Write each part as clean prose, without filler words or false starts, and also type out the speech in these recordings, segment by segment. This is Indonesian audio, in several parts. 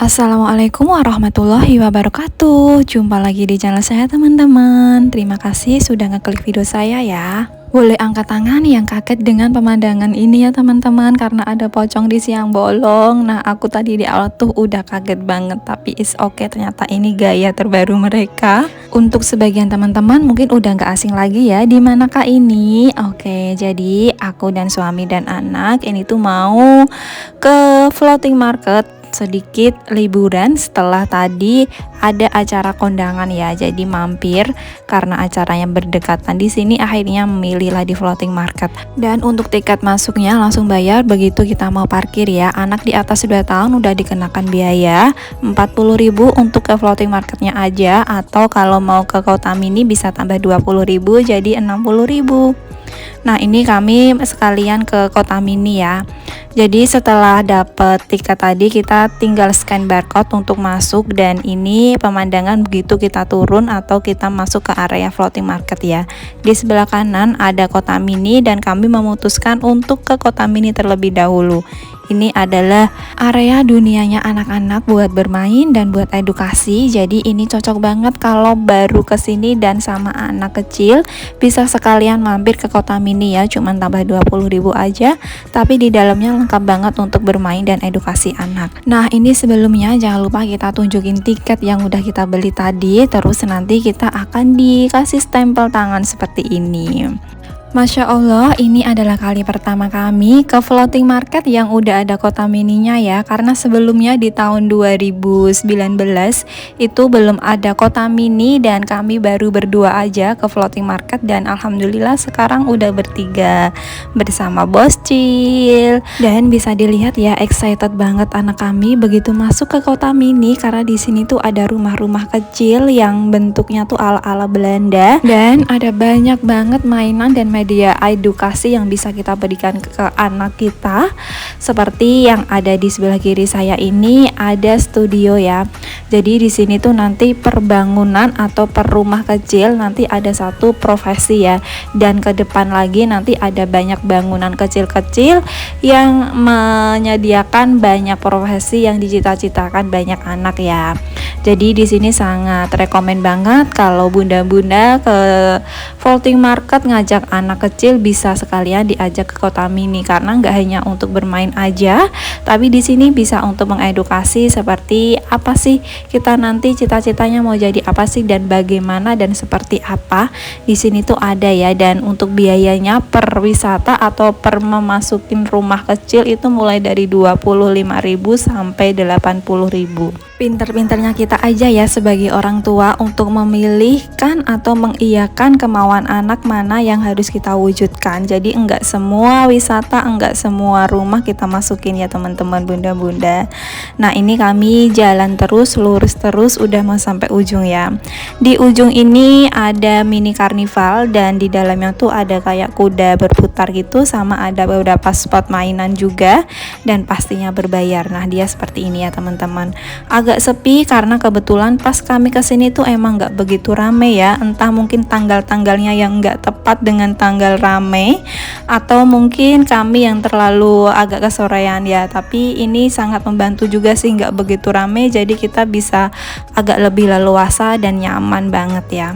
Assalamualaikum warahmatullahi wabarakatuh. Jumpa lagi di channel saya teman-teman. Terima kasih sudah ngeklik video saya ya. Boleh angkat tangan yang kaget dengan pemandangan ini ya teman-teman, karena ada pocong di siang bolong. Nah, aku tadi di awal tuh udah kaget banget, tapi is okay, ternyata ini gaya terbaru mereka. Untuk sebagian teman-teman mungkin udah gak asing lagi ya, di manakah ini? Oke, jadi aku dan suami dan anak ini tuh mau ke floating market sedikit liburan setelah tadi ada acara kondangan ya. Jadi mampir karena acaranya berdekatan di sini, akhirnya memilihlah di floating market. Dan untuk tiket masuknya langsung bayar begitu kita mau parkir ya. Anak di atas 2 tahun udah dikenakan biaya 40.000 untuk ke floating marketnya aja, atau kalau mau ke kota mini bisa tambah 20.000 jadi 60.000. Nah, ini kami sekalian ke kota mini ya. Jadi setelah dapat tiket tadi kita tinggal scan barcode untuk masuk, dan ini pemandangan begitu kita turun atau kita masuk ke area floating market ya. Di sebelah kanan ada kota mini dan kami memutuskan untuk ke kota mini terlebih dahulu. Ini adalah area dunianya anak-anak buat bermain dan buat edukasi. Jadi ini cocok banget kalau baru kesini dan sama anak kecil, bisa sekalian mampir ke kota mini ya. Cuman tambah 20.000 aja, tapi di dalamnya lengkap banget untuk bermain dan edukasi anak. Nah, ini sebelumnya jangan lupa kita tunjukin tiket yang udah kita beli tadi. Terus nanti kita akan dikasih stempel tangan seperti ini. Masya Allah, ini adalah kali pertama kami ke floating market yang udah ada kota mininya ya. Karena sebelumnya di tahun 2019 itu belum ada kota mini dan kami baru berdua aja ke floating market. Dan alhamdulillah sekarang udah bertiga bersama Bos Cil. Dan bisa dilihat ya, excited banget anak kami begitu masuk ke kota mini, karena di sini tuh ada rumah-rumah kecil yang bentuknya tuh ala-ala Belanda, dan ada banyak banget mainan dan media edukasi yang bisa kita berikan ke anak kita. Seperti yang ada di sebelah kiri saya ini ada studio ya. Jadi di sini tuh nanti perbangunan atau per rumah kecil nanti ada satu profesi ya. Dan ke depan lagi nanti ada banyak bangunan kecil-kecil yang menyediakan banyak profesi yang dicita-citakan banyak anak ya. Jadi di sini sangat rekomen banget kalau bunda-bunda ke floating market ngajak anak kecil, bisa sekalian diajak ke kota mini, karena nggak hanya untuk bermain aja, tapi di sini bisa untuk mengedukasi seperti apa sih kita nanti cita-citanya mau jadi apa sih dan bagaimana dan seperti apa. Di sini tuh ada ya. Dan untuk biayanya per wisata atau per memasukin rumah kecil itu mulai dari 25.000 sampai 80.000. Pinter-pinternya kita aja ya sebagai orang tua untuk memilihkan atau mengiyakan kemauan anak mana yang harus kita wujudkan. Jadi enggak semua wisata, enggak semua rumah kita masukin ya teman-teman bunda-bunda. Nah, ini kami jalan terus, lurus terus, udah mau sampai ujung ya. Di ujung ini ada mini karnival dan di dalamnya tuh ada kayak kuda berputar gitu, sama ada beberapa spot mainan juga, dan pastinya berbayar. Nah, dia seperti ini ya teman-teman. Agak sepi karena kebetulan pas kami kesini tuh emang nggak begitu rame ya. Entah mungkin tanggal-tanggalnya yang nggak tepat dengan tanggal rame, atau mungkin kami yang terlalu agak kesorean ya. Tapi ini sangat membantu juga sih, nggak begitu rame, jadi kita bisa agak lebih leluasa dan nyaman banget ya.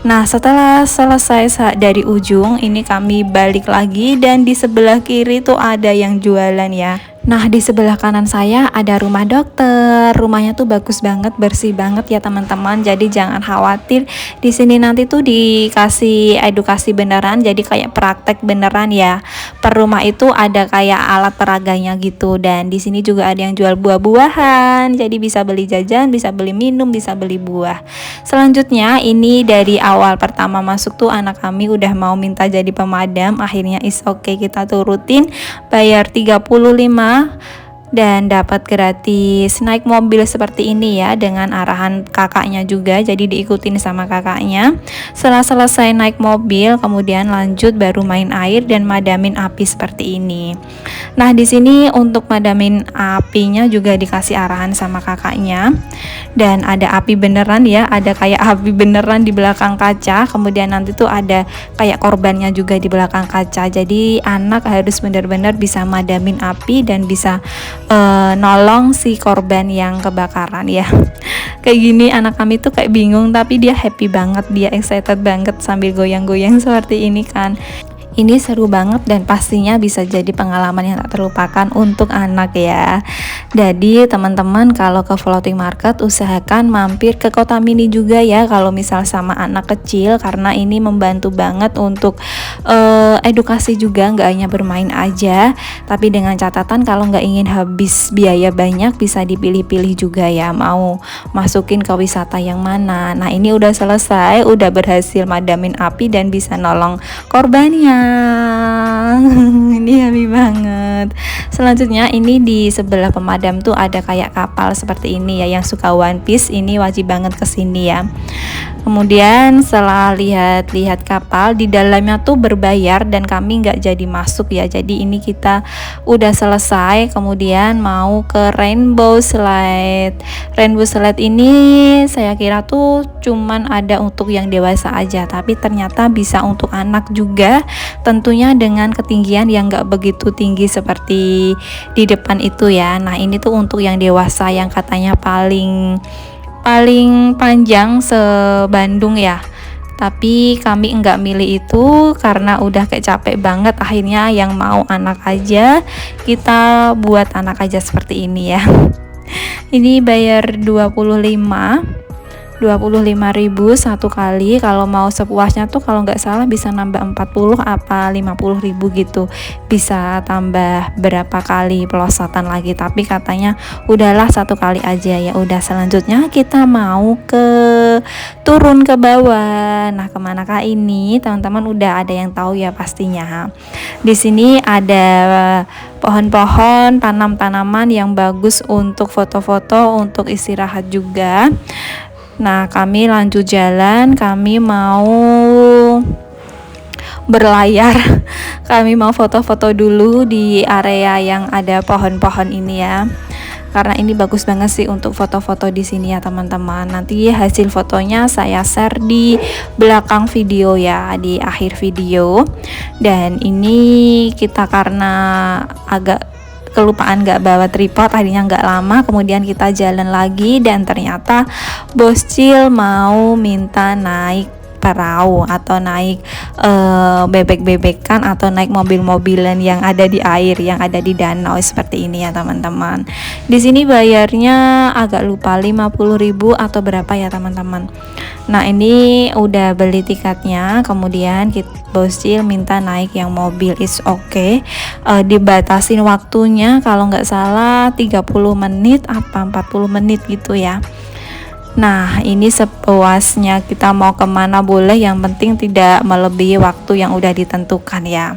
Nah, setelah selesai dari ujung ini kami balik lagi, dan di sebelah kiri tuh ada yang jualan ya. Nah, di sebelah kanan saya ada rumah dokter. Rumahnya tuh bagus banget, bersih banget ya teman-teman. Jadi jangan khawatir, di sini nanti tuh dikasih edukasi beneran, jadi kayak praktek beneran ya. Per rumah itu ada kayak alat peraganya gitu, dan di sini juga ada yang jual buah-buahan. Jadi bisa beli jajan, bisa beli minum, bisa beli buah. Selanjutnya ini dari awal pertama masuk tuh anak kami udah mau minta jadi pemadam. Akhirnya is okay, kita turutin, bayar 35 dan dapat gratis naik mobil seperti ini ya, dengan arahan kakaknya juga, jadi diikutin sama kakaknya. Setelah selesai naik mobil kemudian lanjut baru main air dan madamin api seperti ini. Nah, di sini untuk madamin apinya juga dikasih arahan sama kakaknya. Dan ada api beneran ya, ada kayak api beneran di belakang kaca. Kemudian nanti tuh ada kayak korbannya juga di belakang kaca. Jadi anak harus benar-benar bisa madamin api dan bisa nolong si korban yang kebakaran ya. Kayak gini anak kami tuh kayak bingung, tapi dia happy banget, dia excited banget sambil goyang-goyang seperti ini kan. Ini seru banget dan pastinya bisa jadi pengalaman yang tak terlupakan untuk anak ya. Jadi teman-teman kalau ke floating market usahakan mampir ke kota mini juga ya kalau misal sama anak kecil, karena ini membantu banget untuk edukasi juga, nggak hanya bermain aja. Tapi dengan catatan kalau nggak ingin habis biaya banyak bisa dipilih-pilih juga ya, mau masukin ke wisata yang mana. Nah ini udah selesai, udah berhasil madamin api dan bisa nolong korbannya. Ini happy banget. Selanjutnya ini di sebelah pemadam tuh ada kayak kapal seperti ini ya, yang suka One Piece ini wajib banget kesini ya. Kemudian setelah lihat-lihat kapal, di dalamnya tuh berbayar dan kami nggak jadi masuk ya. Jadi ini kita udah selesai, kemudian mau ke Rainbow Slide. Rainbow Slide ini saya kira tuh cuman ada untuk yang dewasa aja, tapi ternyata bisa untuk anak juga, tentunya dengan ketinggian yang nggak begitu tinggi seperti di depan itu ya. Nah ini tuh untuk yang dewasa yang katanya paling panjang se-Bandung ya, tapi kami enggak milih itu karena udah kayak capek banget. Akhirnya yang mau anak aja, kita buat anak aja seperti ini ya. Ini bayar 25.000 satu kali. Kalau mau sepuasnya tuh kalau nggak salah bisa nambah 40 apa 50.000 gitu, bisa tambah berapa kali pelosatan lagi, tapi katanya udahlah satu kali aja ya. Udah, selanjutnya kita mau turun ke bawah. Nah kemanakah ini teman-teman, udah ada yang tahu ya pastinya. Di sini ada pohon-pohon, tanam-tanaman yang bagus untuk foto-foto, untuk istirahat juga. Nah kami lanjut jalan, kami mau berlayar. Kami mau foto-foto dulu di area yang ada pohon-pohon ini ya, karena ini bagus banget sih untuk foto-foto di sini ya teman-teman. Nanti hasil fotonya saya share di belakang video ya, di akhir video. Dan ini kita karena agak kelupaan nggak bawa tripod, akhirnya nggak lama kemudian kita jalan lagi, dan ternyata Bos Cil mau minta naik perahu atau naik bebek-bebekan atau naik mobil-mobilan yang ada di air, yang ada di danau seperti ini ya teman-teman. Di sini bayarnya agak lupa 50.000 atau berapa ya teman-teman. Nah ini udah beli tiketnya, kemudian Bos Cil minta naik yang mobil. It's okay, dibatasin waktunya kalau nggak salah 30 menit apa 40 menit gitu ya. Nah ini sepuasnya, kita mau kemana boleh, yang penting tidak melebihi waktu yang udah ditentukan ya.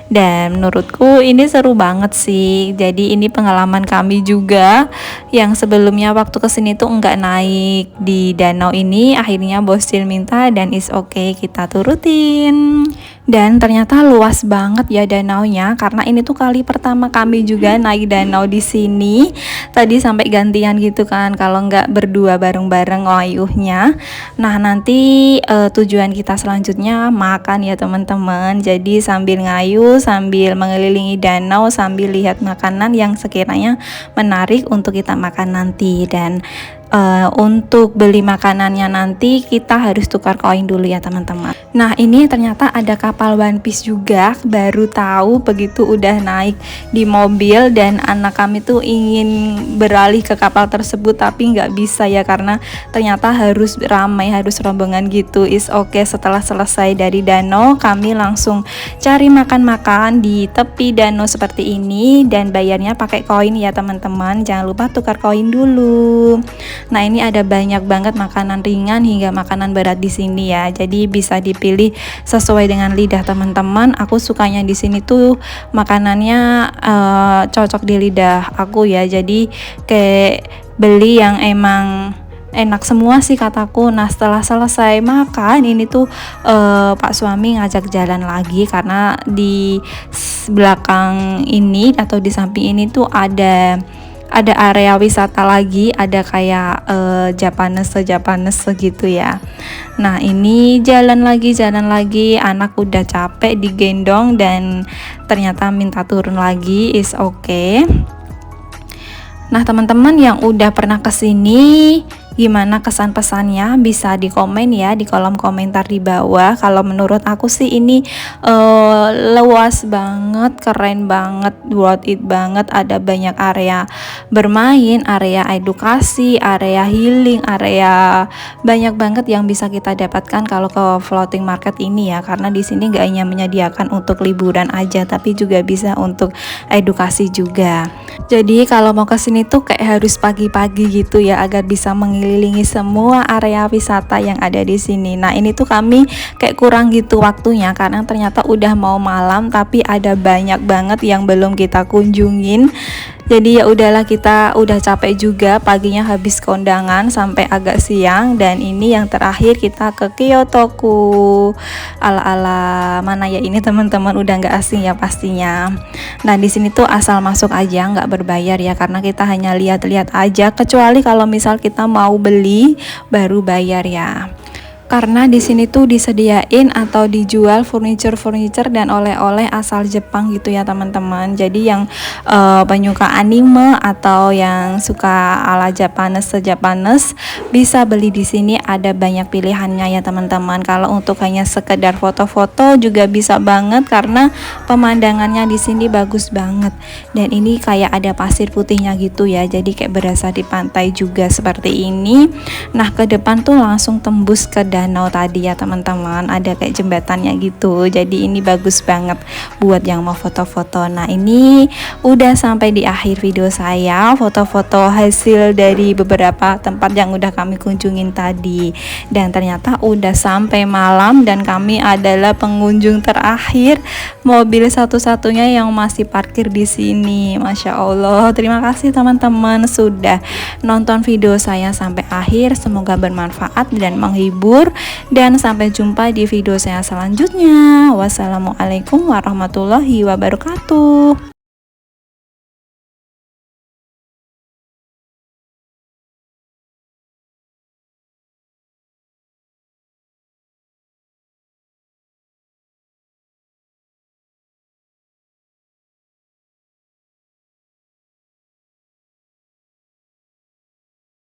Dan menurutku ini seru banget sih. Jadi ini pengalaman kami juga, yang sebelumnya waktu kesini tuh enggak naik di danau ini. Akhirnya Bos Cil minta dan is okay, kita turutin. Dan ternyata luas banget ya danaunya, karena ini tuh kali pertama kami juga naik danau di sini. Tadi sampai gantian gitu kan, kalau nggak berdua bareng-bareng wayuhnya. Nah nanti tujuan kita selanjutnya makan ya teman-teman. Jadi sambil ngayu, sambil mengelilingi danau, sambil lihat makanan yang sekiranya menarik untuk kita makan nanti. Dan untuk beli makanannya nanti kita harus tukar koin dulu ya teman-teman. Nah ini ternyata ada kapal One Piece juga, baru tahu begitu udah naik di mobil. Dan anak kami tuh ingin beralih ke kapal tersebut tapi nggak bisa ya, karena ternyata harus ramai, harus rombongan gitu. Is okay, setelah selesai dari danau kami langsung cari makan-makan di tepi danau seperti ini, dan bayarnya pakai koin ya teman-teman. Jangan lupa tukar koin dulu. Nah ini ada banyak banget makanan ringan hingga makanan berat di sini ya. Jadi bisa dipilih sesuai dengan lidah teman-teman. Aku sukanya di sini tuh makanannya cocok di lidah aku ya. Jadi kayak beli yang emang enak semua sih kataku. Nah setelah selesai makan ini tuh Pak suami ngajak jalan lagi karena di belakang ini atau di samping ini tuh ada area wisata lagi, ada kayak Japanese gitu ya. Nah ini jalan lagi, anak udah capek digendong dan ternyata minta turun lagi, is okay. Nah teman-teman yang udah pernah kesini, gimana kesan pesannya bisa di komen ya di kolom komentar di bawah. Kalau menurut aku sih ini luas banget, keren banget, worth it banget. Ada banyak area bermain, area edukasi, area healing, area banyak banget yang bisa kita dapatkan kalau ke floating market ini ya. Karena di sini gak hanya menyediakan untuk liburan aja, tapi juga bisa untuk edukasi juga. Jadi kalau mau kesini tuh kayak harus pagi-pagi gitu ya agar bisa mengelilingi semua area wisata yang ada di sini. Nah ini tuh kami kayak kurang gitu waktunya karena ternyata udah mau malam tapi ada banyak banget yang belum kita kunjungin. Jadi ya udahlah, kita udah capek juga, paginya habis kondangan sampai agak siang. Dan ini yang terakhir kita ke Kyotoku. Ala-ala mana ya ini teman-teman, udah nggak asing ya pastinya. Nah di sini tuh asal masuk aja, nggak berbayar ya karena kita hanya lihat-lihat aja. Kecuali kalau misal kita mau beli baru bayar ya. Karena di sini tuh disediain atau dijual furniture dan oleh-oleh asal Jepang gitu ya teman-teman. Jadi yang penyuka anime atau yang suka ala Japanese bisa beli di sini, ada banyak pilihannya ya teman-teman. Kalau untuk hanya sekedar foto-foto juga bisa banget karena pemandangannya di sini bagus banget. Dan ini kayak ada pasir putihnya gitu ya. Jadi kayak berasa di pantai juga seperti ini. Nah, ke depan tuh langsung tembus ke danau tadi ya teman-teman, ada kayak jembatannya gitu. Jadi ini bagus banget buat yang mau foto-foto. Nah ini udah sampai di akhir video saya, foto-foto hasil dari beberapa tempat yang udah kami kunjungin tadi. Dan ternyata udah sampai malam dan kami adalah pengunjung terakhir, mobil satu-satunya yang masih parkir di sini. Masya Allah, terima kasih teman-teman sudah nonton video saya sampai akhir. Semoga bermanfaat dan menghibur. Dan sampai jumpa di video saya selanjutnya. Wassalamualaikum warahmatullahi wabarakatuh.